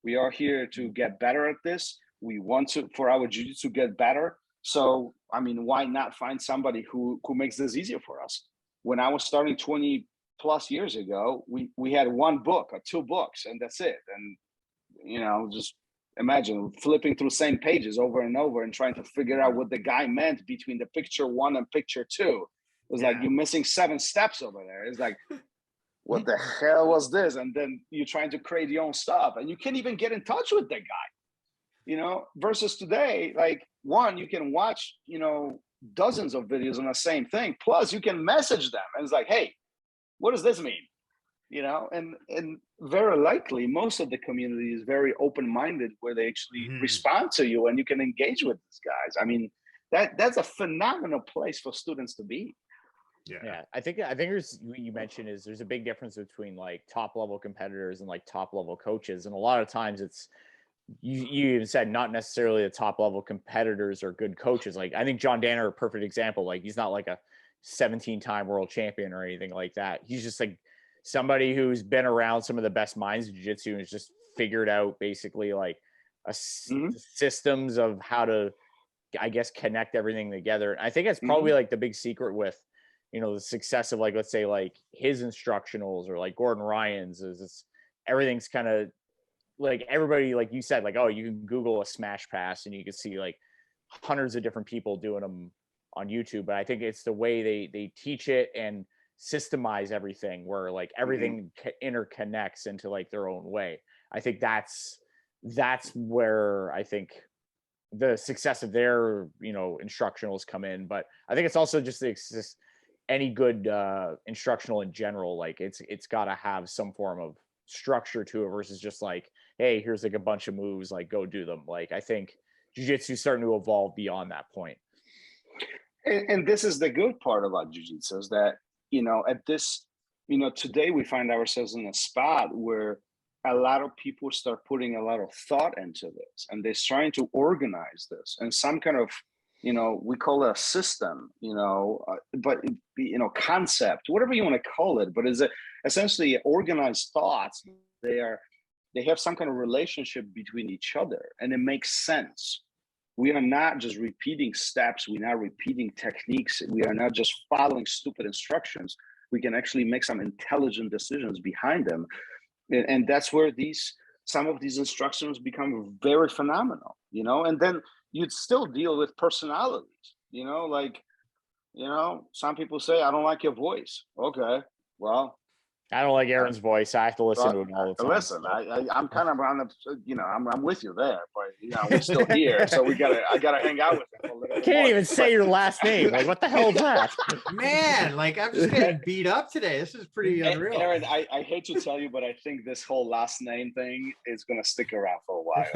We are here to get better at this. We want for our jiu-jitsu to get better. So, why not find somebody who makes this easier for us? When I was starting 20 plus years ago, we had one book or two books, and that's it. And, just imagine flipping through same pages over and over and trying to figure out what the guy meant between the picture 1 and picture 2. It was like, you're missing 7 steps over there. It's like, what the hell was this? And then you're trying to create your own stuff, and you can't even get in touch with that guy, versus today, like, one, you can watch, dozens of videos on the same thing. Plus you can message them, and it's like, hey, what does this mean? And very likely most of the community is very open-minded, where they actually respond to you and you can engage with these guys. That's a phenomenal place for students to be. Yeah. I think there's, what you mentioned is there's a big difference between like top level competitors and like top level coaches. And a lot of times it's, you even said not necessarily the top level competitors are good coaches. Like, I think John Danner, a perfect example. Like, he's not like a 17-time world champion or anything like that. He's just like somebody who's been around some of the best minds of jiu-jitsu and has just figured out basically like systems of how to, I guess, connect everything together. And I think that's probably like the big secret with, the success of, like, let's say like his instructionals or like Gordon Ryan's, is everything's kind of like, everybody, like you said, like, oh, you can Google a smash pass and you can see like hundreds of different people doing them on YouTube. But I think it's the way they teach it and systemize everything, where like everything interconnects into like their own way. I think that's where I think the success of their, instructionals come in. But I think it's also just any good instructional in general. Like, it's got to have some form of structure to it versus just like, hey, here's like a bunch of moves, like, go do them. Like, I think jiu-jitsu is starting to evolve beyond that point. And this is the good part about jiu-jitsu is that, at this, today we find ourselves in a spot where a lot of people start putting a lot of thought into this, and they're trying to organize this and some kind of, we call it a system, but concept, whatever you want to call it, but is it essentially organized thoughts. They have some kind of relationship between each other, and it makes sense. We are not just repeating steps. We're not repeating techniques. We are not just following stupid instructions. We can actually make some intelligent decisions behind them. And that's where some of these instructions become very phenomenal, and then you'd still deal with personalities, some people say, I don't like your voice. Okay, well, I don't like Aaron's voice. I have to listen to him all the time. Listen, I'm kind of on the, I'm with you there, but we're still here, so I gotta hang out with him a little bit. Can't even say your last name. Like, what the hell is that? Man, like I'm just getting beat up today. This is pretty unreal. Aaron, I hate to tell you, but I think this whole last name thing is gonna stick around for a while.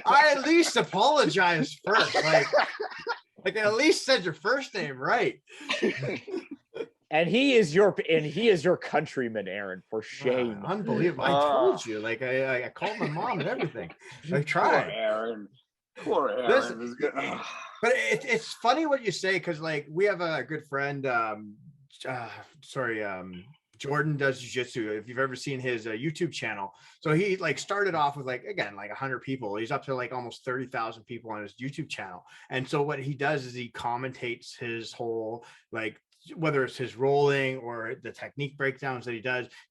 I at least apologize first. Like I at least said your first name right. And he is your countryman, Aaron, for shame. Unbelievable. I told you. Like I called my mom and everything. I tried. Poor Aaron. Listen, but it's funny what you say, because like we have a good friend, Jordan does jiu-jitsu. If you've ever seen his YouTube channel. So he like started off with like 100 people. He's up to like almost 30,000 people on his YouTube channel. And so what he does is he commentates his whole, like, whether it's his rolling or the technique breakdowns that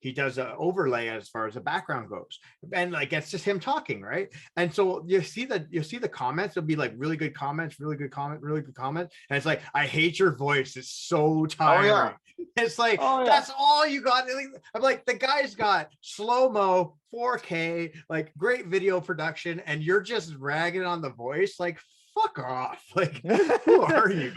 he does an overlay as far as the background goes, and like it's just him talking, right? And so you see the comments. It'll be like really good comments, really good comment, really good comment, and it's like, I hate your voice, it's so tiring. Oh, yeah. It's like, that's all you got. I'm like, the guy's got slow-mo 4K, like great video production, and you're just ragging on the voice. Like, fuck off. Like, who are you?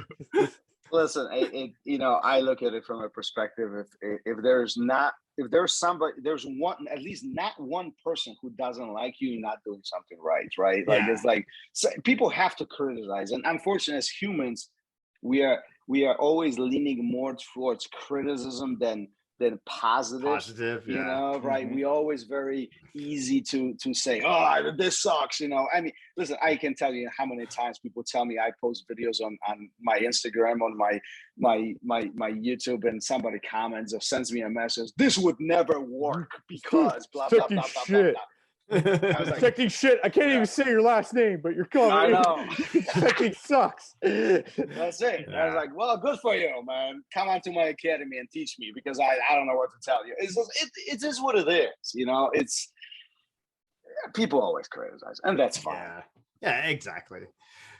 Listen, I look at it from a perspective. If there's somebody, there's one, at least not one person who doesn't like you, you're not doing something right? Like, yeah. It's like, so people have to criticize, and unfortunately, as humans, we are always leaning more towards criticism than positive, right? Mm-hmm. We always very easy to say, oh, this sucks, I mean, listen, I can tell you how many times people tell me I post videos on my Instagram, on my YouTube, and somebody comments or sends me a message, this would never work because blah blah blah blah blah. I was like, technique shit. I can't even say your last name, but you're coming. I know. Technique sucks. That's it. Yeah. I was like, well, good for you, man. Come on to my academy and teach me, because I don't know what to tell you. It is what it is. It's people always criticize, and that's fine. Yeah, exactly.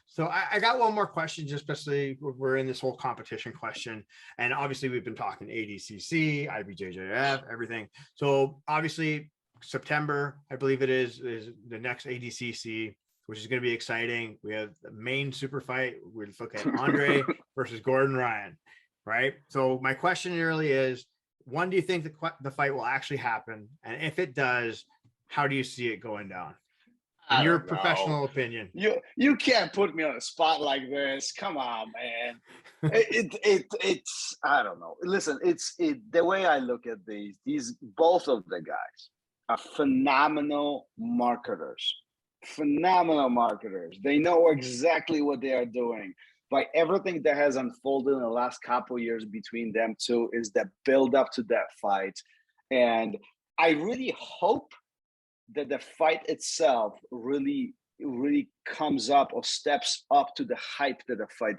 So I got one more question, just especially we're in this whole competition question. And obviously we've been talking ADCC, IBJJF, everything. So obviously September, I believe it is the next ADCC, which is going to be exciting. We have the main super fight. We're looking at Andre versus Gordon Ryan, right? So my question really is, when do you think the fight will actually happen? And if it does, how do you see it going down? In your professional opinion. You can't put me on a spot like this. Come on, man. It's I don't know. Listen, the way I look at these both of the guys are phenomenal marketers. They know exactly what they are doing. By everything that has unfolded in the last couple of years between them two is the build up to that fight. And I really hope that the fight itself really comes up or steps up to the hype that the fight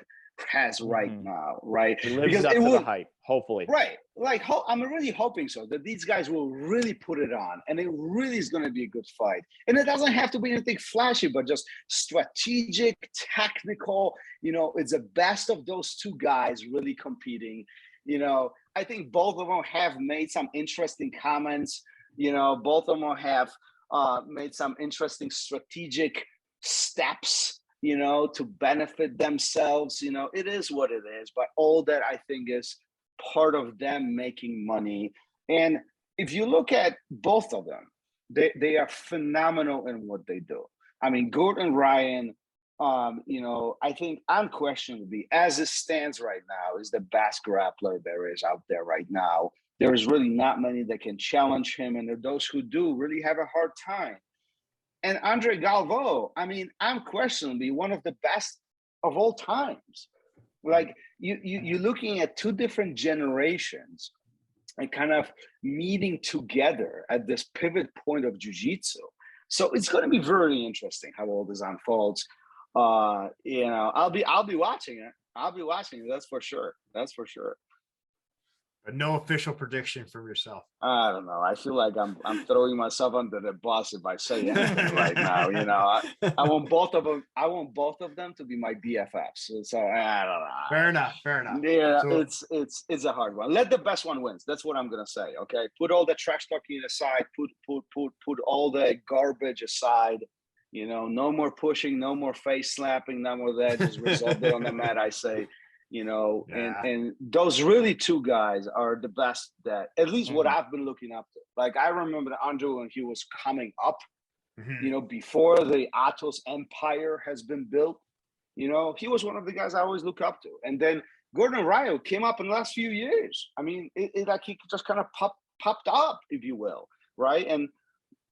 has right now, right? It lives up to the hype, hopefully. Right. Like, I'm really hoping so, that these guys will really put it on, and it really is going to be a good fight. And it doesn't have to be anything flashy, but just strategic, technical, it's the best of those two guys really competing. I think both of them have made some interesting comments. Both of them have made some interesting strategic steps, to benefit themselves. It is what it is, but all that I think is part of them making money. And if you look at both of them, they are phenomenal in what they do. I mean, Gordon Ryan I think unquestionably, as it stands right now, is the best grappler there is out there right now. There's really not many that can challenge him, and those who do really have a hard time. And Andre Galvao, I mean, unquestionably one of the best of all times. Like you're looking at two different generations and kind of meeting together at this pivot point of jiu-jitsu. So it's going to be very interesting how all this unfolds. I'll be watching it. I'll be watching it. That's for sure. That's for sure. But no official prediction from yourself. I don't know. I feel like I'm throwing myself under the bus if I say anything right now. I want both of them. I want both of them to be my BFFs. So I don't know. Fair enough. Fair enough. Yeah, so, it's a hard one. Let the best one wins. That's what I'm gonna say. Okay, put all the trash talking aside. Put all the garbage aside. No more pushing, no more face slapping, none of that. Just resolve it on the mat. I say. And those really two guys are the best that, at least what I've been looking up to. Like I remember Andre when he was coming up, before the Atos empire has been built, he was one of the guys I always look up to. And then Gordon Ryo came up in the last few years. I mean, it like he just kind of popped up, if you will, right? And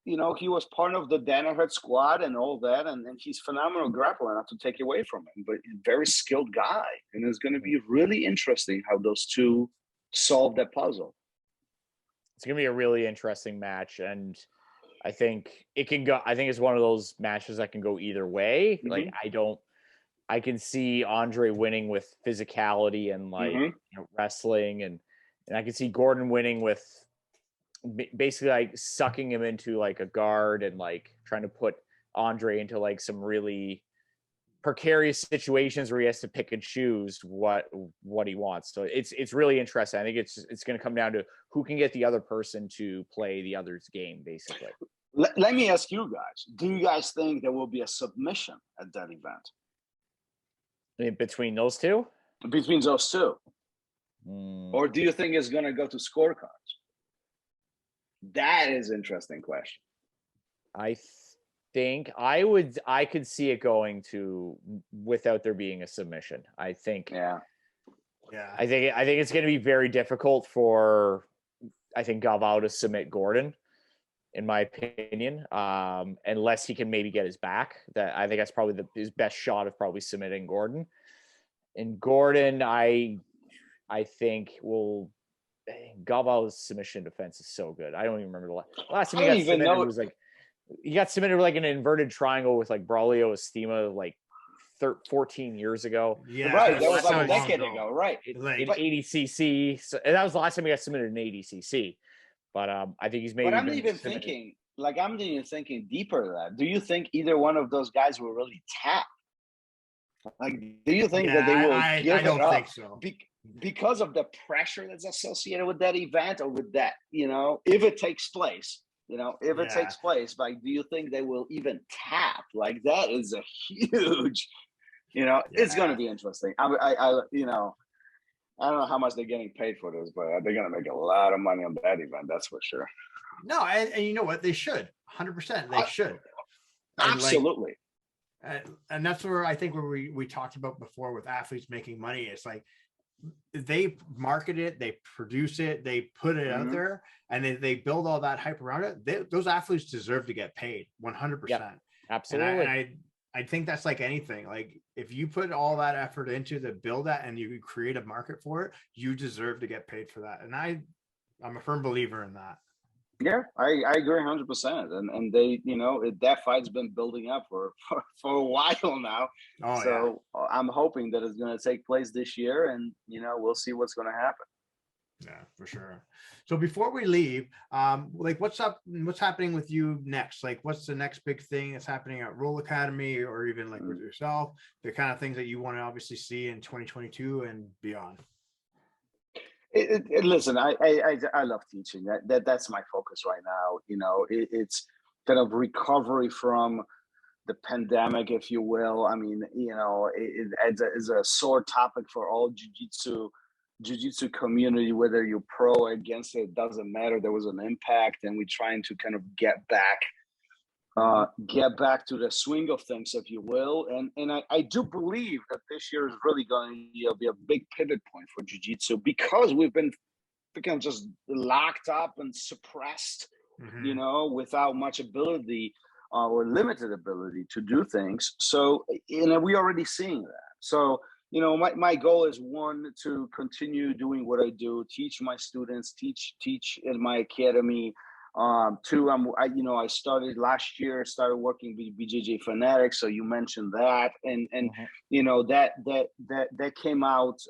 he was part of the Danaher squad and all that, and he's phenomenal grappler, not to take away from him, but he's a very skilled guy. And it's going to be really interesting how those two solve that puzzle. It's going to be a really interesting match, and I think it can go. I think it's one of those matches that can go either way. Like I can see Andre winning with physicality and wrestling, and I can see Gordon winning with basically like sucking him into like a guard and like trying to put Andre into like some really precarious situations where he has to pick and choose what he wants. So it's really interesting. I think it's going to come down to who can get the other person to play the other's game, basically. Let me ask you guys, do you guys think there will be a submission at that event? Between those two? Between those two. Or do you think it's going to go to scorecards? That is an interesting question. I think I could see it going to without there being a submission. I think. Yeah. I think it's going to be very difficult for Galvao to submit Gordon, in my opinion, unless he can maybe get his back. That I think that's probably his best shot of probably submitting Gordon. And Gordon, I think will. Galvao's submission defense is so good. I don't even remember the last time he got submitted. It was like he got submitted like an inverted triangle with like Braulio Estima like 14 years ago. Yeah, right. That was like a decade ago, right? In ADCC. So and that was the last time he got submitted in ADCC. But I think he's maybe. But I'm even thinking deeper than that. Do you think either one of those guys will really tap? Like, do you think that they will? I don't think so. Because of the pressure that's associated with that event, or with that, if it takes place, takes place, like, do you think they will even tap? Like, that is a huge, it's going to be interesting. I don't know how much they're getting paid for this, but they're going to make a lot of money on that event. That's for sure. No, and you know what? They should 100%. They should. Absolutely. And that's where I think where we talked about before with athletes making money. It's like, they market it, they produce it, they put it out there, and they build all that hype around it. Those athletes deserve to get paid 100%. Yep, absolutely. And I think that's like anything. Like, if you put all that effort into to build that and you create a market for it, you deserve to get paid for that. And I'm a firm believer in that. Yeah, I agree 100%. And they, that fight's been building up for a while now. So I'm hoping that it's going to take place this year, and, we'll see what's going to happen. Yeah, for sure. So before we leave, like, what's happening with you next? Like, what's the next big thing that's happening at Roll Academy, or even like with yourself, the kind of things that you want to obviously see in 2022 and beyond? Listen, I love teaching. That's my focus right now. It's kind of recovery from the pandemic, if you will. I mean, it's a sore topic for all jiu-jitsu community, whether you're pro or against it, doesn't matter. There was an impact, and we're trying to kind of get back get back to the swing of things, if you will. And I do believe that this year is really going to be a big pivot point for jiu-jitsu, because we've been just locked up and suppressed, you know, without much ability or limited ability to do things. So, and we're already seeing that. So, you know, my goal is, one, to continue doing what I do, teach my students, teach in my academy. Two, I started last year, started working with BJJ Fanatics. So you mentioned that, and you know, that came out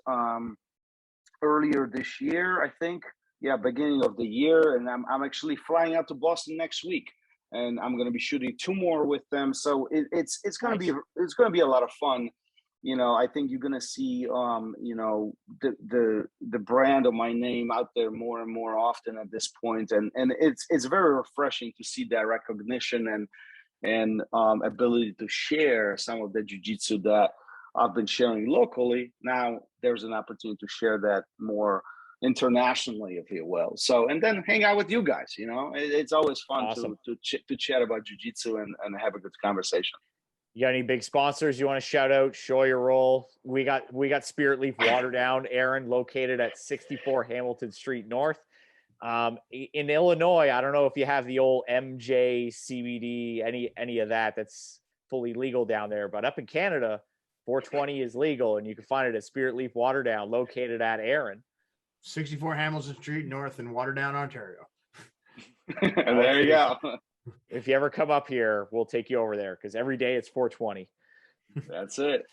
earlier this year, I think. Yeah, beginning of the year, and I'm actually flying out to Boston next week, and I'm going to be shooting 2 more with them. So it's going to be a lot of fun. You know, I think you're going to see, you know, the brand of my name out there more and more often at this point. And it's very refreshing to see that recognition and ability to share some of the jiu-jitsu that I've been sharing locally. Now there's an opportunity to share that more internationally, if you will. So, and then hang out with you guys, you know, it's always fun. Awesome. to chat about jiu-jitsu and have a good conversation. You got any big sponsors you want to shout out? Show your role. We got SpiritLeaf Waterdown, Aaron, located at 64 Hamilton Street North. In Illinois, I don't know if you have the old MJ CBD, any of that. That's fully legal down there. But up in Canada, 420 is legal, and you can find it at SpiritLeaf Waterdown, located at Aaron. 64 Hamilton Street North in Waterdown, Ontario. There you go. If you ever come up here, we'll take you over there, because every day it's 420. That's it.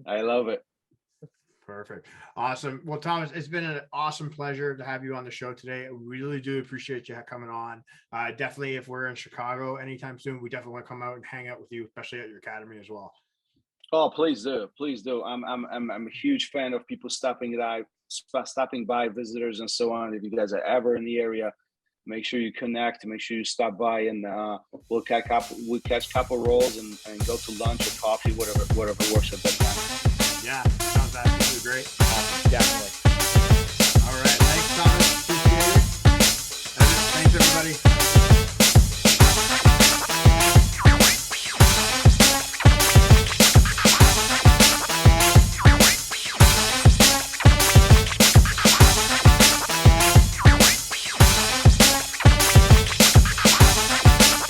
I love it. Perfect. Awesome. Well, Thomas, it's been an awesome pleasure to have you on the show today. I really do appreciate you coming on. Definitely, if we're in Chicago anytime soon, we definitely want to come out and hang out with you, especially at your academy as well. Oh, please do. Please do. I'm a huge fan of people stopping by, visitors and so on. If you guys are ever in the area, make sure you connect, make sure you stop by, and we'll catch a couple rolls and go to lunch or coffee, whatever works at that time. Yeah, sounds absolutely great. Definitely. All right. Thanks, Thomas. Appreciate it. Thanks, everybody.